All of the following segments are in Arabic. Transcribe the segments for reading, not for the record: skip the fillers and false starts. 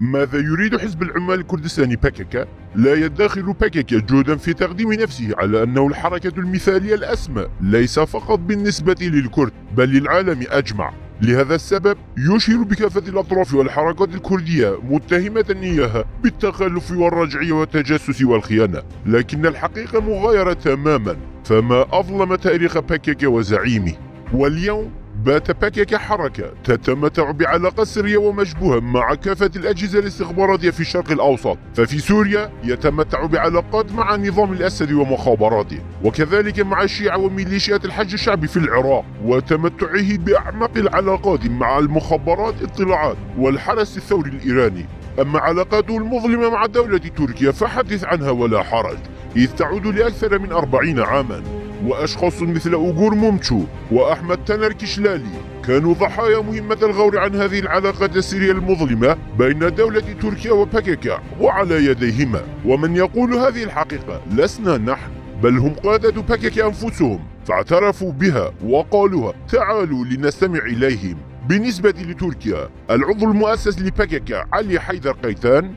ماذا يريد حزب العمال الكردستاني PKK؟ لا يدخر PKK جهدا في تقديم نفسه على أنه الحركة المثالية الأسمى ليس فقط بالنسبة للكرد بل للعالم أجمع. لهذا السبب يشير بكافة الأطراف والحركات الكردية متهمة إياها بالتخلف والرجعية والتجسس والخيانة، لكن الحقيقة مغايرة تماما. فما أظلم تاريخ PKK وزعيمه. واليوم بات PKK حركة تتمتع بعلاقات سرية ومشبوهة مع كافة الأجهزة الاستخباراتية في الشرق الأوسط، ففي سوريا يتمتع بعلاقات مع نظام الأسد ومخابراته، وكذلك مع الشيعة وميليشيات الحج الشعبي في العراق، وتمتعه بأعمق العلاقات مع المخابرات اطلاعات والحرس الثوري الإيراني. أما علاقاته المظلمة مع دولة تركيا فحدث عنها ولا حرج، إذ تعود لأكثر من 40 عاما، وأشخاص مثل أوغور مومتشو وأحمد تانر كشلالي كانوا ضحايا مهمة الغور عن هذه العلاقات السرية المظلمة بين دولة تركيا وPKK وعلى يديهما. ومن يقول هذه الحقيقة لسنا نحن، بل هم قادة PKK أنفسهم، فاعترفوا بها وقالوها. تعالوا لنستمع إليهم. بالنسبة لتركيا، العضو المؤسس لPKK علي حيدر قيتان: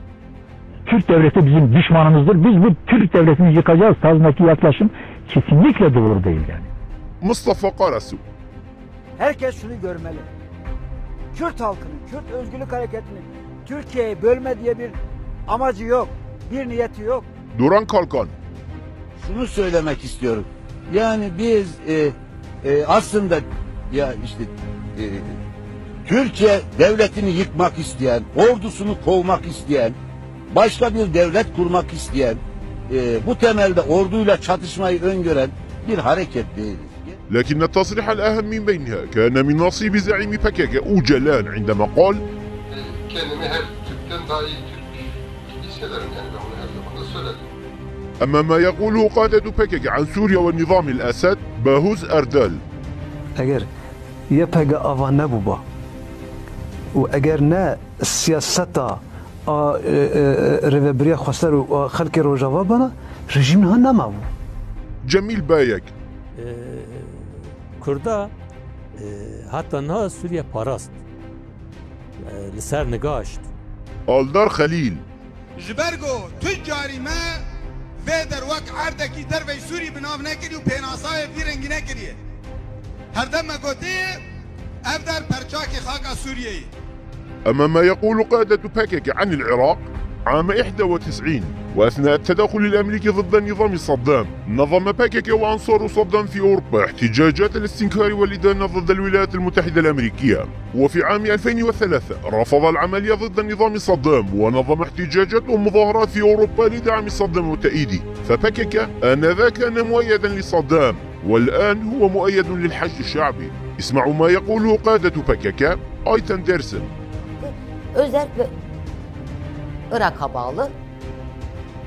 Türk devleti bizim düşmanımızdır. Biz bu Türk devletini yıkacağız tarzındaki yaklaşım kesinlikle doğru değil yani. Mustafa Karasu: Herkes şunu görmeli. Kürt halkının, Kürt özgürlük hareketinin Türkiye'yi bölme diye bir amacı yok, bir niyeti yok. Duran Kalkan: Şunu söylemek istiyorum. Yani biz aslında ya işte Türkiye devletini yıkmak isteyen, ordusunu kovmak isteyen, başka bir devlet kurmak isteyen, bu temelde orduyla çatışmayı öngören bir hareket değiliz. لكن التصريح الأهم من بينها كان من نصيب زعيم PKK أوجلان عندما قال: Kendimi her Türk'ten daha iyi Türk hissederim, yani ben bunu her zaman da söyledim. أما ما يقوله قادة PKK عن سوريا والنظام الأسد، باهوز أردال: اگر YPG آوا نبوبا و اگر نه سیاستا رهبری خواستار و خلق روجاوا بنا رژیم ها نماو. جميل بايك: کردا حتی نه سوریه پاراست لسر نگاشت. آلدار خلیل: جبرگو تجاری ما و در وقت عردکی در وی سوری بناو نکری و پیناسای پیرنگی نکریه. هر دم گوتی افدر پرچاک خاک سوریه. أما ما يقول قادة PKK عن العراق، عام 91 وأثناء التدخل الأمريكي ضد نظام صدام، نظم PKK وأنصار صدام في أوروبا احتجاجات الاستنكار والإدانة ضد الولايات المتحدة الأمريكية. وفي عام 2003 رفض العملية ضد نظام صدام ونظم احتجاجات ومظاهرات في أوروبا لدعم صدام وتأييده. فPKK آنذاك كان مؤيدا لصدام، والآن هو مؤيد للحشد الشعبي. اسمعوا ما يقوله قادة PKK. Ayten Dersin: Özellikle Irak'a bağlı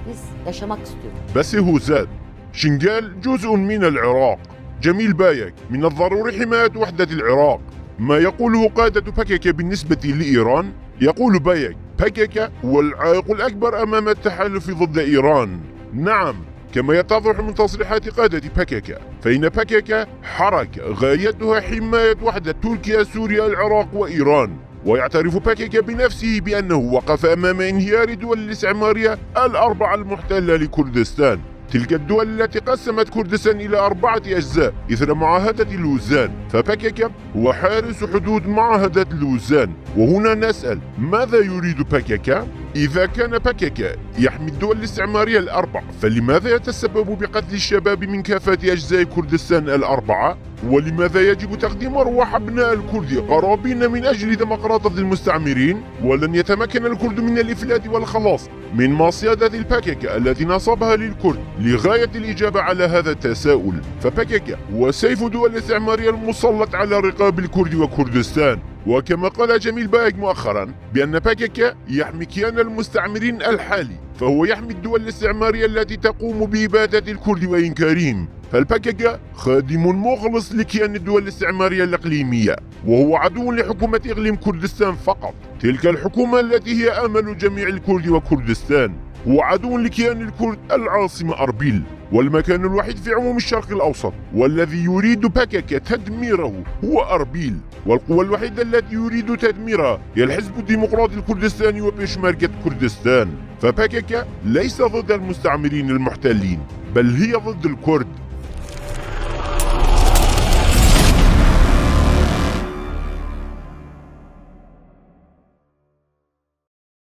biz yaşamak istiyoruz. باسي هوزاد: شنغال جزء من العراق. جميل بايك: من الضروري حماية وحدة العراق. ما يقوله قادة PKK بالنسبة لإيران، يقول بايك: PKK هو العائق الأكبر أمام التحالف ضد إيران. نعم، كما يتضح من تصريحات قادة PKK، فإن PKK حركة غايتها حماية وحدة تركيا، سوريا، العراق وإيران. ويعترف PKK بنفسه بأنه وقف أمام انهيار الدول الاستعمارية الأربعة المحتلة لكردستان، تلك الدول التي قسمت كردستان إلى 4 أجزاء إثر معاهدة لوزان. فPKK هو حارس حدود معاهدة لوزان. وهنا نسأل: ماذا يريد PKK؟ إذا كان PKK يحمي الدول الاستعمارية الأربع، فلماذا يتسبب بقتل الشباب من كافة أجزاء كردستان الأربعة؟ ولماذا يجب تقديم أرواح أبناء الكرد قرابين من أجل ديمقراطية المستعمرين؟ ولن يتمكن الكرد من الإفلات والخلاص من مصيدة PKK التي نصبها للكرد. لغاية الإجابة على هذا التساؤل، فPKK هو سيف دول الاستعمارية المسلط على رقاب الكرد وكردستان. وكما قال جميل بايك مؤخرا بأن PKK يحمي كيان المستعمرين الحالي، فهو يحمي الدول الاستعمارية التي تقوم بإبادة الكرد وإنكارهم. فالPKK خادم مخلص لكيان الدول الاستعمارية الإقليمية، وهو عدو لحكومة إقليم كردستان فقط، تلك الحكومة التي هي أمل جميع الكرد وكردستان. هو عدو لكيان الكرد العاصمة أربيل. والمكان الوحيد في عموم الشرق الأوسط والذي يريد باكاكا تدميره هو أربيل، والقوة الوحيدة التي يريد تدميرها هي الحزب الديمقراطي الكردستاني وبيشمركة كردستان. فباكاكا ليس ضد المستعمرين المحتلين، بل هي ضد الكرد.